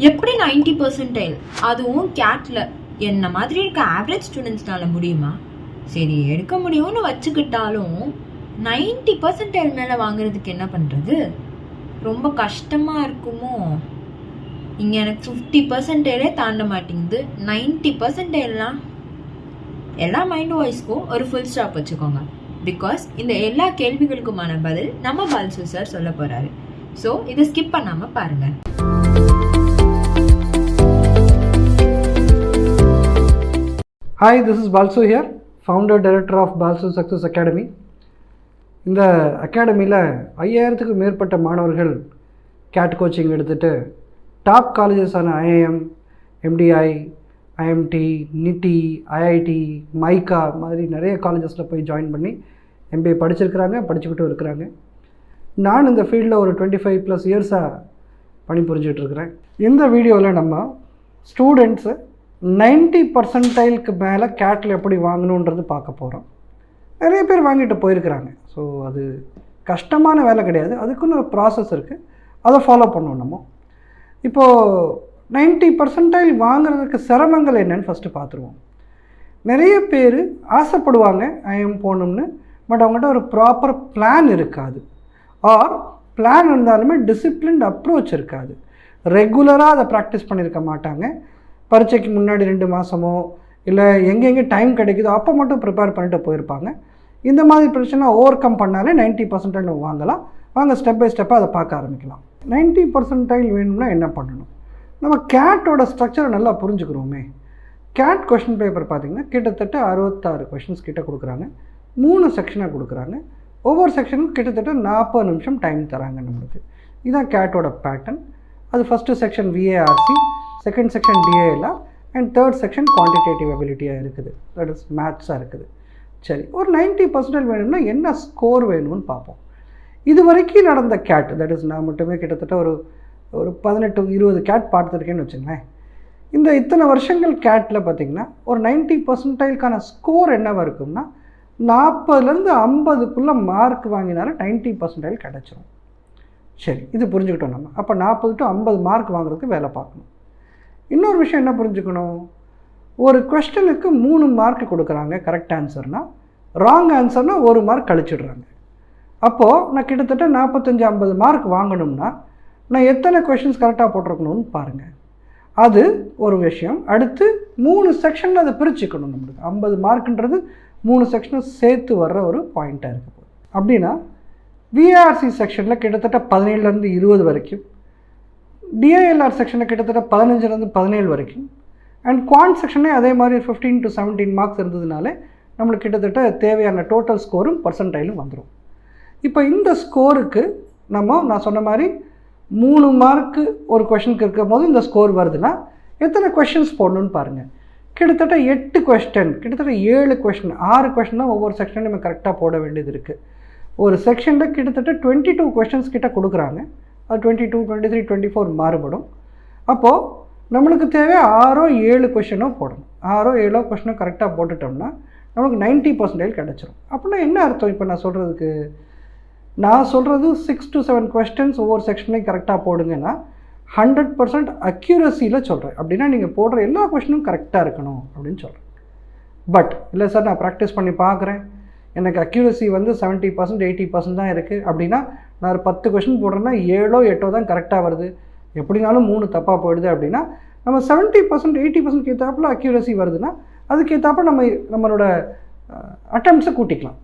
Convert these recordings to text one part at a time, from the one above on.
எப்படி 90%? அதுவும் கேட்ல என்ன மாதிரி இருக்க ஆவரேஜ் ஸ்டூடெண்ட்ஸ்னால முடியுமா? சரி, எடுக்க முடியும்னு வச்சுக்கிட்டாலும் 90% மேல வாங்குறதுக்கு என்ன பண்றது? ரொம்ப கஷ்டமா இருக்குமோ? இங்க எனக்கு 50% தாண்ட மாட்டேங்குது. 90%லாம் எல்லா மைண்ட் வாய்ஸ்க்கும் ஒரு ஃபுல் ஸ்டாப் வச்சுக்கோங்க. பிகாஸ் இந்த எல்லா கேள்விகளுக்குமான பதில் நம்ம பால்சு சார் சொல்ல போறாரு. ஸோ இதை ஸ்கிப் பண்ணாம பாருங்க. Hi, this is Balsu here, founder director of Balsu Success Academy. இந்த அகாடமியில் 5000க்கு மேற்பட்ட மாணவர்கள் கேட் கோச்சிங் எடுத்துகிட்டு டாப் காலேஜஸான IIM, MDI, IMT, NITI, IIT, MICA மாதிரி நிறைய காலேஜஸில் போய் ஜாயின் பண்ணி MBA படிச்சிருக்கிறாங்க, படிச்சுக்கிட்டும் இருக்கிறாங்க. நான் இந்த ஃபீல்டில் ஒரு 25+ இயர்ஸாக பணிபுரிஞ்சிட்ருக்கிறேன். இந்த வீடியோவில் நம்ம ஸ்டூடெண்ட்ஸு 90% மேலே கேட்டில் எப்படி வாங்கணுன்றது பார்க்க போகிறோம். நிறைய பேர் வாங்கிட்டு போயிருக்கிறாங்க. ஸோ அது கஷ்டமான வேலை கிடையாது, அதுக்குன்னு ஒரு ப்ராசஸ் இருக்குது, அதை ஃபாலோ பண்ணுவோம் நம்ம. இப்போது 90% வாங்குறதுக்கு சிரமங்கள் என்னென்னு ஃபஸ்ட்டு பார்த்துருவோம். நிறைய பேர் ஆசைப்படுவாங்க IIM போகணும்னு, பட் அவங்கள்ட்ட ஒரு ப்ராப்பர் பிளான் இருக்காது. ஆர் பிளான் இருந்தாலுமே டிசிப்ளின்ட் அப்ரோச் இருக்காது. ரெகுலராக அதை ப்ராக்டிஸ் பண்ணியிருக்க மாட்டாங்க. பரீட்சைக்கு முன்னாடி 2 மாதமோ இல்லை எங்கெங்கே டைம் கிடைக்குதோ அப்போ மட்டும் ப்ரிப்பேர் பண்ணிட்டு போயிருப்பாங்க. இந்த மாதிரி பிரச்சனை ஓவர் கம் பண்ணாலே 90% வாங்கலாம். வாங்க ஸ்டெப் பை ஸ்டெப்பாக அதை பார்க்க ஆரம்பிக்கலாம். 90% வேணும்னா என்ன பண்ணணும்? நம்ம கேட்டோட ஸ்ட்ரக்சரை நல்லா புரிஞ்சுக்கிறோமே. கேட் கொஷின் பேப்பர் பார்த்திங்கன்னா கிட்டத்தட்ட 66 கொஷின்ஸ் கிட்ட கொடுக்குறாங்க. 3 செக்ஷனாக கொடுக்குறாங்க. ஒவ்வொரு செக்ஷனுக்கும் கிட்டத்தட்ட 40 நிமிஷம் டைம் தராங்க நம்மளுக்கு. இதுதான் கேட்டோட பேட்டர்ன். அது first section VARC, second section DALR and third section quantitative அபிலிட்டியாக இருக்குது, தட் இஸ் மேத்ஸாக இருக்குது. சரி, ஒரு 90% வேணும்னா என்ன ஸ்கோர் வேணும்னு பார்ப்போம். இது வரைக்கும் நடந்த கேட், தட் இஸ் நான் மட்டுமே கிட்டத்தட்ட ஒரு 18-20 கேட் பார்த்துருக்கேன்னு வச்சுங்களேன். இந்த இத்தனை வருஷங்கள் கேட்டில் பார்த்திங்கன்னா ஒரு 90%க்கான ஸ்கோர் என்னவாக இருக்கும்னா 40லேருந்து 50க்குள்ளே மார்க் வாங்கினாலும் 90% கிடச்சிரும். சரி, இது புரிஞ்சுக்கிட்டோம் நம்ம. அப்போ 40 to 50 மார்க் வாங்குறதுக்கு வேலை பார்க்கணும். இன்னொரு விஷயம் என்ன புரிஞ்சுக்கணும், ஒரு கொஸ்டனுக்கு 3 மார்க் கொடுக்குறாங்க கரெக்ட் ஆன்சர்னால், ராங் ஆன்சர்னால் 1 மார்க் கழிச்சிடுறாங்க. அப்போது நான் கிட்டத்தட்ட 45-50 மார்க் வாங்கணும்னா நான் எத்தனை கொஷின்ஸ் கரெக்டாக போட்டிருக்கணும்னு பாருங்கள். அது ஒரு விஷயம். அடுத்து 3 செக்ஷனில் அதை பிரிச்சுக்கணும். நம்மளுக்கு 50 மார்க்குன்றது 3 செக்ஷனும் சேர்த்து வர்ற ஒரு பாயிண்ட்டாக இருக்குது. அப்படின்னா VARC செக்ஷனில் கிட்டத்தட்ட 17லேருந்து 20 வரைக்கும், DALR செக்ஷனில் கிட்டத்தட்ட 15லேருந்து 17 வரைக்கும், அண்ட் குவான்ட் செக்ஷனே அதே மாதிரி 15 to 17 மார்க்ஸ் இருந்ததுனால நம்மளுக்கு கிட்டத்தட்ட தேவையான டோட்டல் ஸ்கோரும் பர்சன்டைலும் வந்துடும். இப்போ இந்த ஸ்கோருக்கு நான் சொன்ன மாதிரி 3 மார்க்கு ஒரு கொஷனுக்கு இருக்கும் போது இந்த ஸ்கோர் வருதுன்னா எத்தனை கொஷின்ஸ் போடணும்னு பாருங்கள். கிட்டத்தட்ட 8 கொஸ்டின், கிட்டத்தட்ட 7 கொஷின், 6 கொஷின் தான் ஒவ்வொரு செக்ஷனும் நம்ம கரெக்டாக போட வேண்டியது இருக்குது. ஒரு செக்ஷனில் கிட்டத்தட்ட 22 கொஷின்ஸ் கிட்ட கொடுக்குறாங்க. அது 22, 23, 24 மாறுபடும். அப்போது நம்மளுக்கு தேவை 6-7 கொஷினோ போடணும். 6-7 கொஷினோ கரெக்டாக போட்டுட்டோம்னா நம்மளுக்கு 90% கிடச்சிரும். அப்படின்னா என்ன அர்த்தம்? இப்போ நான் சொல்கிறது 6 to 7 கொஸ்டின்ஸ் ஒவ்வொரு செக்ஷன்லையும் கரெக்டாக போடுங்கன்னா 100% அக்யூரஸியில் சொல்கிறேன். அப்படின்னா நீங்கள் போடுற எல்லா கொஷினும் கரெக்டாக இருக்கணும் அப்படின்னு சொல்கிறேன். பட் இல்லை சார், நான் ப்ராக்டிஸ் பண்ணி பார்க்குறேன், எனக்கு அக்யூரஸி 70%, 80% தான் இருக்குது அப்படின்னா நான் ஒரு 10 கொஷின் போடுறேன்னா 7-8 தான் கரெக்டாக வருது, எப்படினாலும் 3 தப்பாக போயிடுது. அப்படின்னா நம்ம 70%, 80% ஏற்றாப்பில் அக்யூரஸி வருதுன்னா அதுக்கு ஏற்றாப்பில் நம்மளோட அட்டெம்ப்ட்ஸை கூட்டிக்கலாம்.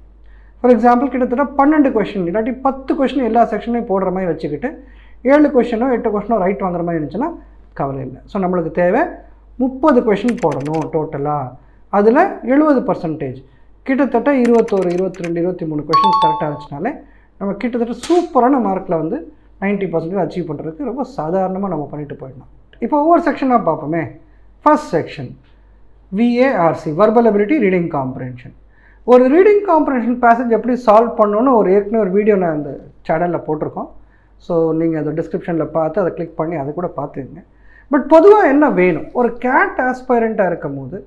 ஃபார் எக்ஸாம்பிள் கிட்டத்தட்ட 12 கொஷின் இல்லாட்டி 10 கொஷின் எல்லா செக்ஷனையும் போடுற மாதிரி வச்சுக்கிட்டு 7 கொஷினோ 8 கொஷினோ ரைட் வாங்குற மாதிரி இருந்துச்சுன்னா கவலை இல்லை. ஸோ நம்மளுக்கு தேவை 30 கொஷின் போடணும் டோட்டலாக. அதில் 70% கிட்டத்தட்ட 21, 22, 23 கொஷின்ஸ் கரெக்டாக இருந்துச்சுனாலே நம்ம கிட்டத்தட்ட சூப்பரான மார்க்கில் 90% அச்சீவ் பண்ணுறதுக்கு ரொம்ப சாதாரணமாக நம்ம பண்ணிட்டு போயிடலாம். இப்போ ஒவ்வொரு செக்ஷனாக பார்ப்போமே. First section VARC, verbal ability, reading comprehension. ஒரு ரீடிங் காம்ப்ரஹென்ஷன் பேசேஜ் எப்படி சால்வ் பண்ணணும்னு ஏற்கனவே ஒரு வீடியோ நான் இந்த சேனலில் போட்டிருக்கோம். ஸோ நீங்கள் அதை டிஸ்கிரிப்ஷனில் பார்த்து அதை கிளிக் பண்ணி அதை கூட பார்த்துங்க. பட் பொதுவாக என்ன வேணும், ஒரு கேட் ஆஸ்பைரண்ட்டாக இருக்கும் போது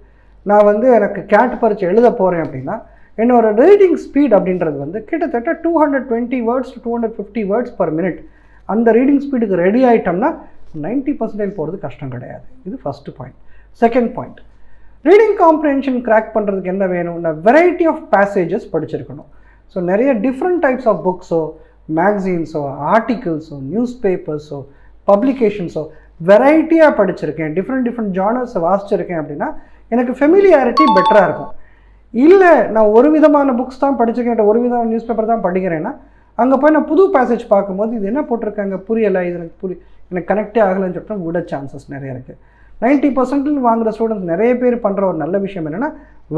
நான் எனக்கு கேட் பரீட்சை எழுத போகிறேன் அப்படின்னா என்னோட ரீடிங் ஸ்பீட் அப்படின்றது கிட்டத்தட்ட 220 words to 250 words per minute. அந்த ரீடிங் ஸ்பீடுக்கு ரெடி ஆகிட்டோம்னா 90% போகிறது கஷ்டம் கிடையாது. இது first point. Second point, reading comprehension crack பண்ணுறதுக்கு என்ன வேணும்னா வெரைட்டி ஆஃப் பேசேஜஸ் படிச்சிருக்கணும். ஸோ நிறைய டிஃப்ரெண்ட் டைப்ஸ் ஆஃப் புக்ஸோ, மேக்சின்ஸோ, ஆர்டிகிள்ஸோ, நியூஸ் பேப்பர்ஸோ, பப்ளிகேஷன்ஸோ வெரைட்டியாக படிச்சிருக்கேன், டிஃப்ரெண்ட் ஜானர்ஸை வாசிச்சிருக்கேன் அப்படின்னா எனக்கு ஃபெமிலியாரிட்டி பெட்டராக இருக்கும். இல்லை நான் ஒரு விதமான புக்ஸ் தான் படிச்சிருக்கேன், ஒரு விதமான நியூஸ் பேப்பர் தான் படிக்கிறேன்னா அங்கே போய் நான் புது பேசேஜ் பார்க்கும்போது இது என்ன போட்டிருக்காங்க புரியலை, இது எனக்கு கனெக்டே ஆகலைன்னு சொல்லிட்டு விட சான்சஸ் நிறைய இருக்குது. 90% வாங்குகிற ஸ்டூடெண்ட்ஸ் நிறைய பேர் பண்ணுற ஒரு நல்ல விஷயம் என்னென்னா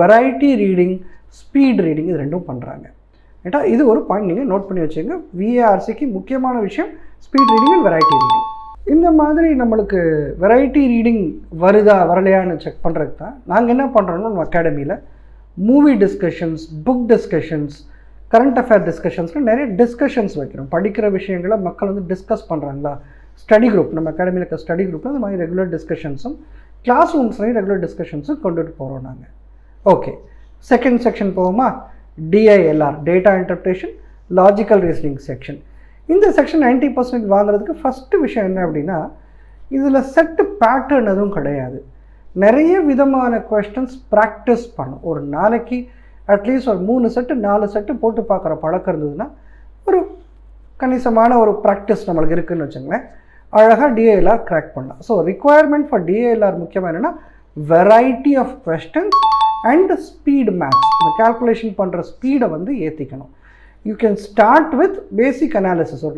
வெரைட்டி ரீடிங், ஸ்பீட் ரீடிங், இது ரெண்டும் பண்ணுறாங்க. ஏட்டா இது ஒரு பாயிண்ட் நீங்கள் நோட் பண்ணி வச்சுங்க. விஏஆர்சிக்கு முக்கியமான விஷயம் speed reading and variety reading. இந்த மாதிரி நம்மளுக்கு வெரைட்டி ரீடிங் வருதா வரலையான்னு செக் பண்ணுறதுக்கு தான் நாங்கள் என்ன பண்ணுறோன்னா நம்ம அகாடமியில் movie discussions, book discussions, current affair டிஸ்கஷன்ஸ்னு நிறைய டிஸ்கஷன்ஸ் வைக்கிறோம். படிக்கிற விஷயங்களை மக்கள் வந்து டிஸ்கஸ் பண்ணுறாங்களா, ஸ்டடி குரூப், நம்ம அகாடமியில் இருக்க ஸ்டடி குரூப்பில் இந்த மாதிரி ரெகுலர் டிஸ்கஷன்ஸும் கிளாஸ் ரூம்ஸ்லையும் ரெகுலர் டிஸ்கஷன்ஸும் கொண்டுட்டு போகிறோம் நாங்கள். ஓகே, செகண்ட் செக்ஷன் போவோமா? DILR, data interpretation, logical reasoning section. இந்த செக்ஷன் 90% வாங்குறதுக்கு ஃபஸ்ட்டு விஷயம் என்ன அப்படின்னா இதில் செட்டு பேட்டர்ன் எதுவும் கிடையாது. நிறைய விதமான கொஸ்டின்ஸ் ப்ராக்டிஸ் பண்ணும். ஒரு நாளைக்கு அட்லீஸ்ட் ஒரு 3 செட்டு 4 செட்டு போட்டு பார்க்குற பழக்கம் இருந்ததுன்னா ஒரு கணிசமான ஒரு ப்ராக்டிஸ் நம்மளுக்கு இருக்குதுன்னு வச்சுங்களேன், அழகாக DILR கிராக் பண்ணலாம். ஸோ ரிக்குவயர்மெண்ட் ஃபார் DILR முக்கியமாக என்னென்னா variety of questions and speed maths. இந்த கால்குலேஷன் பண்ணுற ஸ்பீடை வந்து ஏற்றிக்கணும். You can start with basic analysis. ஒரு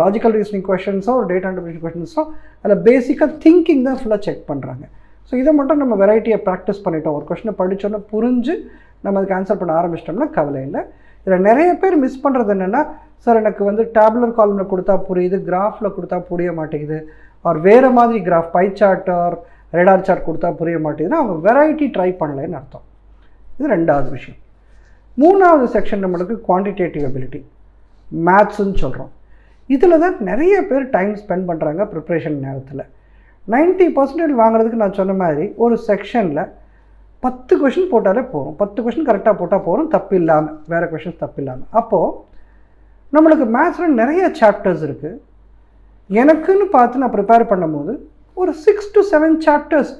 லாஜிக்கல் ரீசனிங் கொஷின்ஸோ, ஒரு டேட்டா இன்டர்பிரேஷன் கொஷின்ஸோ, அதில் பேசிக்காக திங்கிங் தான் ஃபுல்லாக செக் பண்ணுறாங்க. ஸோ இதை மட்டும் நம்ம வெரைட்டியை ப்ராக்டிஸ் பண்ணிட்டோம், ஒரு கொஷினை படித்தோன்னா புரிஞ்சு நம்ம அதுக்கு ஆன்சர் பண்ண ஆரம்பிச்சிட்டோம்னா கவலை இல்லை. இதில் நிறைய பேர் மிஸ் பண்ணுறது என்னென்னா, சார் எனக்கு வந்து டேபுலர் காலமில் கொடுத்தா புரியுது, கிராஃபில் கொடுத்தா புரிய மாட்டேங்குது, ஆர் வேறு மாதிரி graph pie chart or radar chart கொடுத்தா புரிய மாட்டேங்குதுன்னா அவங்க வெரைட்டி ட்ரை பண்ணலைன்னு அர்த்தம். இது ரெண்டாவது விஷயம். மூணாவது செக்ஷன் நம்மளுக்கு குவான்டிடேட்டிவ் எபிலிட்டி, மேத்ஸுன்னு சொல்கிறோம். இதில் தான் நிறைய பேர் டைம் ஸ்பெண்ட் பண்ணுறாங்க ப்ரிப்ரேஷன் நேரத்தில். 90% வாங்குறதுக்கு நான் சொன்ன மாதிரி ஒரு செக்ஷனில் 10 கொஷின் போட்டாலே போகும். 10 கொஷின் கரெக்டாக போட்டால் போகும், தப்பு இல்லாமல், வேறு கொஷின்ஸ் தப்பு இல்லாமல். அப்போது நம்மளுக்கு மேத்ஸில் நிறைய சாப்டர்ஸ் இருக்குது. எனக்குன்னு பார்த்து நான் ப்ரிப்பேர் பண்ணும்போது ஒரு 6 to 7 சாப்டர்ஸ்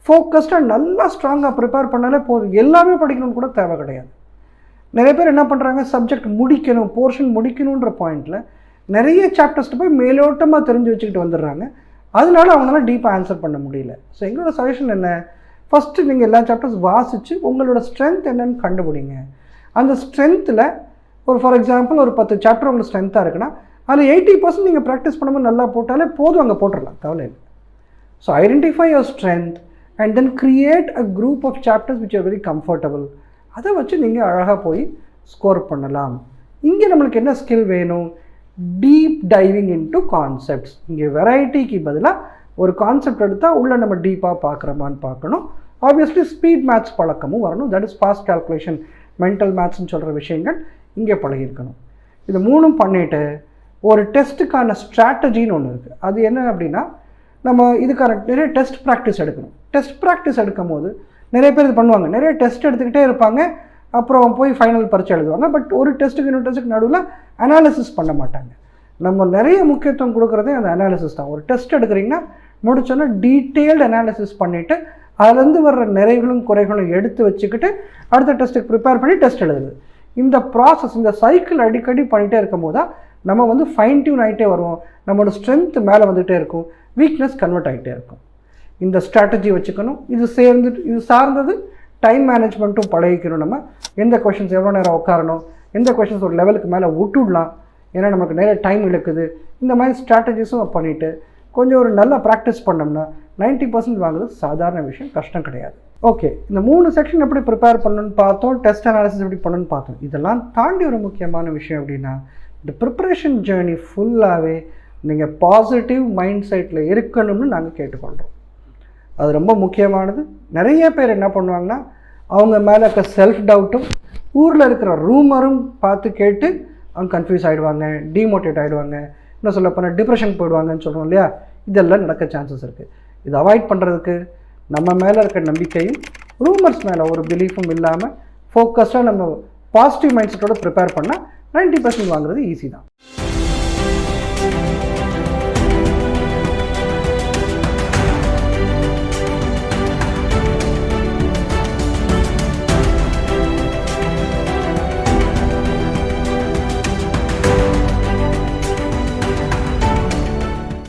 ஃபோக்கஸ்டாக நல்லா ஸ்ட்ராங்காக ப்ரிப்பேர் பண்ணாலே போதும். எல்லாமே படிக்கணும்னு கூட தேவை கிடையாது. நிறைய பேர் என்ன பண்ணுறாங்க, சப்ஜெக்ட் முடிக்கணும், போர்ஷன் முடிக்கணுன்ற பாயிண்டில் நிறைய சாப்டர்ஸ்ட்டு போய் மேலோட்டமாக தெரிஞ்சு வச்சுக்கிட்டு வந்துடுறாங்க. அதனால அவங்களால டீப்பாக ஆன்சர் பண்ண முடியல. ஸோ எங்களோட சஜஷன் என்ன, ஃபஸ்ட்டு நீங்கள் எல்லா சாப்டர்ஸ் வாசித்து உங்களோட ஸ்ட்ரென்த் என்னன்னு கண்டுபிடிங்க. அந்த ஸ்ட்ரென்த்தில் ஒரு ஃபார் எக்ஸாம்பிள் ஒரு 10 சாப்டர் உங்களுக்கு ஸ்ட்ரென்த்தாக இருக்குன்னா அதில் 80% நீங்கள் ப்ராக்டிஸ் பண்ணும்போது நல்லா போட்டாலே போதும், அங்கே போட்டுடலாம், கவலை இல்லை. So identify your strength and then create a group of chapters which are very comfortable. அதை வச்சு நீங்கள் அழகாக போய் ஸ்கோர் பண்ணலாம். இங்கே நம்மளுக்கு என்ன ஸ்கில் வேணும், டீப் டைவிங் இன்டு கான்செப்ட்ஸ். இங்கே வெரைட்டிக்கு பதிலாக ஒரு கான்செப்ட் எடுத்தால் உள்ளே நம்ம டீப்பாக பார்க்குறோமான்னு பார்க்கணும். ஆப்வியஸ்லி ஸ்பீட் மேத்ஸ் பழக்கமும் வரணும். That is fast calculation, mental மேத்ஸ்ன்னு சொல்கிற விஷயங்கள் இங்கே பழகியிருக்கணும். இது மூணும் பண்ணிவிட்டு ஒரு டெஸ்ட்டுக்கான ஸ்ட்ராட்டஜின்னு ஒன்று இருக்குது. அது என்ன அப்படின்னா நம்ம இதுக்கான நிறைய டெஸ்ட் ப்ராக்டிஸ் எடுக்கணும். டெஸ்ட் ப்ராக்டிஸ் எடுக்கும் போது நிறைய பேர் இது பண்ணுவாங்க, நிறைய டெஸ்ட் எடுத்துக்கிட்டே இருப்பாங்க, அப்புறம் போய் ஃபைனல் பரீட்சை எழுதுவாங்க. பட் ஒரு டெஸ்ட்டுக்கு இன்னொரு டெஸ்ட்டுக்கு நடுவில் அனாலிசிஸ் பண்ண மாட்டாங்க. நம்ம நிறைய முக்கியத்துவம் கொடுக்குறதே அந்த அனாலிசிஸ் தான். ஒரு டெஸ்ட் எடுக்கிறீங்கன்னா முடிச்சோன்னா டீட்டெயில்டு அனாலிசிஸ் பண்ணிவிட்டு அதுலேருந்து வர்ற நிறைகளும் குறைகளும் எடுத்து வச்சுக்கிட்டு அடுத்த டெஸ்ட்டுக்கு ப்ரிப்பேர் பண்ணி டெஸ்ட் எழுதுது. இந்த ப்ராசஸ், இந்த சைக்கிள் அடிக்கடி பண்ணிகிட்டே இருக்கும் போது தான் நம்ம வந்து ஃபைன் டியூன் ஆகிட்டே வருவோம். நம்மளோட ஸ்ட்ரென்த் மேலே வந்துகிட்டே இருக்கும், வீக்னஸ் கன்வெர்ட் ஆகிட்டே இருக்கும். இந்த ஸ்ட்ராட்டஜி வச்சுக்கணும். இது சார்ந்தது டைம் மேனேஜ்மெண்ட்டும் பழகிக்கணும். நம்ம எந்த கொஷின்ஸ் எவ்வளோ நேரம் உட்காரணும், எந்த கொஷின்ஸ் ஒரு லெவலுக்கு மேலே விட்டுடலாம், ஏன்னா நமக்கு நிறைய டைம் இழுக்குது. இந்த மாதிரி ஸ்ட்ராட்டஜிஸும் பண்ணிவிட்டு கொஞ்சம் ஒரு நல்ல ப்ராக்டிஸ் பண்ணோம்னா 90% வாங்குறது சாதாரண விஷயம், கஷ்டம் கிடையாது. ஓகே, இந்த 3 செக்ஷன் எப்படி ப்ரிப்பேர் பண்ணணுன்னு பார்த்தோம், டெஸ்ட் அனாலிசிஸ் எப்படி பண்ணணுன்னு பார்த்தோம். இதெல்லாம் தாண்டி ஒரு முக்கியமான விஷயம் அப்படின்னா இந்த ப்ரிப்பரேஷன் ஜேர்னி ஃபுல்லாகவே நீங்கள் பாசிட்டிவ் மைண்ட் செட்டில் இருக்கணும்னு நாங்கள் கேட்டுக்கொள்கிறோம். அது ரொம்ப முக்கியமானது. நிறைய பேர் என்ன பண்ணுவாங்கன்னா அவங்க மேலே இருக்க செல்ஃப் டவுட்டும் ஊரில் இருக்கிற ரூமரும் பார்த்து கேட்டு அவங்க கன்ஃபியூஸ் ஆகிடுவாங்க, டிமோட்டிவேட் ஆகிடுவாங்க, இன்னும் சொல்ல போனால் டிப்ரெஷன் போயிடுவாங்கன்னு சொல்கிறோம் இல்லையா. இதெல்லாம் நடக்க சான்சஸ் இருக்குது. இதை அவாய்ட் பண்ணுறதுக்கு நம்ம மேலே இருக்க நம்பிக்கையும் ரூமர்ஸ் மேலே ஒரு பிலீஃபும் இல்லாமல் ஃபோக்கஸ்டாக நம்ம பாசிட்டிவ் மைண்ட் செட்டோட ப்ரிப்பேர் பண்ணால் 90% வாங்குறது ஈஸி தான்.